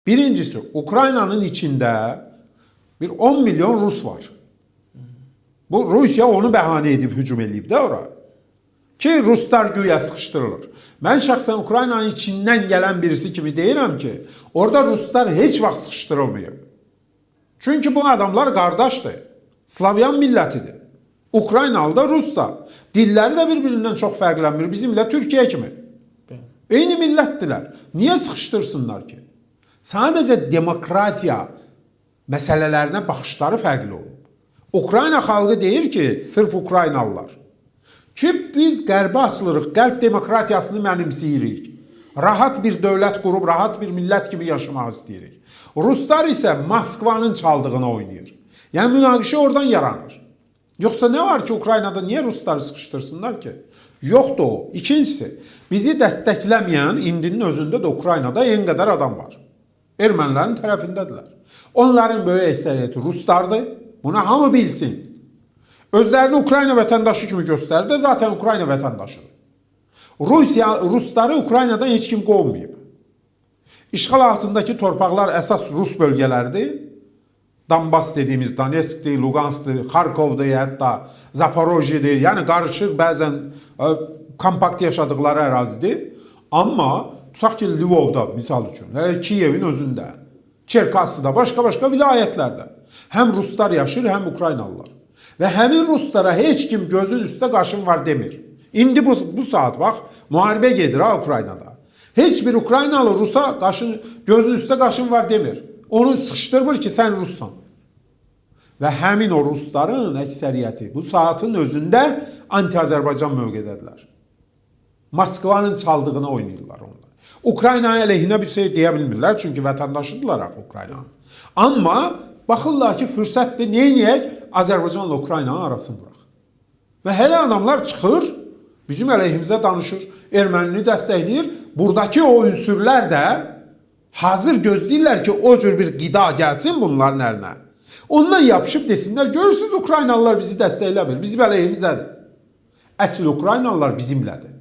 Birincisi, Ukrayna'nın içinde bir 10 milyon Rus var. Bu Rusya onu bəhanə edib hücum edib də ora. Ki Ruslar güya sıxışdırılır. Mən şəxsən Ukraynanın içindən gələn birisi kimi deyirəm ki, orada Ruslar heç vaxt sıxışdırılmayıb. Çünki bu adamlar qardaşdır. Slavyan millətidir. Ukraynalı da Rus da. Dilləri də bir-birindən çox fərqlənmir. Bizimlə Türkiyə kimi. Eyni millətdirlər. Niyə sıxışdırsınlar ki? Sadəcə demokratiya məsələlərinə baxışları fərqli olub. Ukrayna xalqı deyir ki, sırf Ukraynalılar ki, biz qərbə açılırıq, qərb demokratiyasını mənimsiyirik. Rahat bir dövlət qurub, rahat bir millət kimi yaşamaq istəyirik. Ruslar isə Moskvanın çaldığını oynayır. Yəni, münaqişə oradan yaranır. Yoxsa nə var ki, Ukraynada niyə Rusları sıxışdırsınlar ki? Yoxdur o. İkincisi, bizi dəstəkləməyən indinin özündə də Ukraynada en qədər adam var. Ermənilərin tərəfindədirlər. Onların böyük əksəriyyəti Ruslardır. Buna hamı bilsin. Özlərini Ukrayna vətəndaşı kimi göstərdi, zaten Ukrayna vətəndaşıdır. Rusları Ukraynadan heç kim qovmayıb. İşğal altındakı torpaqlar əsas Rus bölgələrdir. Donbas dediğimiz Donetsk'dir, Lugansk'dır, Kharkov'dur, hətta Zaporojye'dir. Yəni qarışıq bəzən kompakt yaşadıkları ərazidir. Amma tutaq ki, Lvov'da misal üçün, Kiyevin özündə, Çerkasıda, başqa-başqa vilayətlərdə həm Ruslar yaşır, həm Ukraynalılar. Və həmin Ruslara heç kim gözün üstə qaşın var demir. İndi bu saat bax, müharibə gedir ha Ukraynada. Heç bir Ukraynalı Rusa gözün üstə qaşın var demir. Onu sıxışdırmır ki, sən Russan. Və həmin o Rusların əksəriyyəti bu saatın özündə anti-Azərbaycan mövqedədirlər. Moskvanın çaldığını oynayırlar onlar. Ukraynaya əleyhinə bir şey deyə bilmirlər, çünki vətəndaşıdırlar Ukraynanın. Amma baxırlar ki, fürsətdir, neyiniyək? Azərbaycanla Ukraynanın arasını bıraq. Və hələ adamlar çıxır, bizim əleyhimizə danışır, ermənini dəstəkləyir. Buradakı o ünsürlər də hazır gözləyirlər ki, o cür bir qida gəlsin bunların əlinə. Ondan yapışıb desinlər, görürsünüz Ukraynalılar bizi dəstəkləmir, bizim əleyhimizədir. Əsl Ukraynalılar bizimlədir.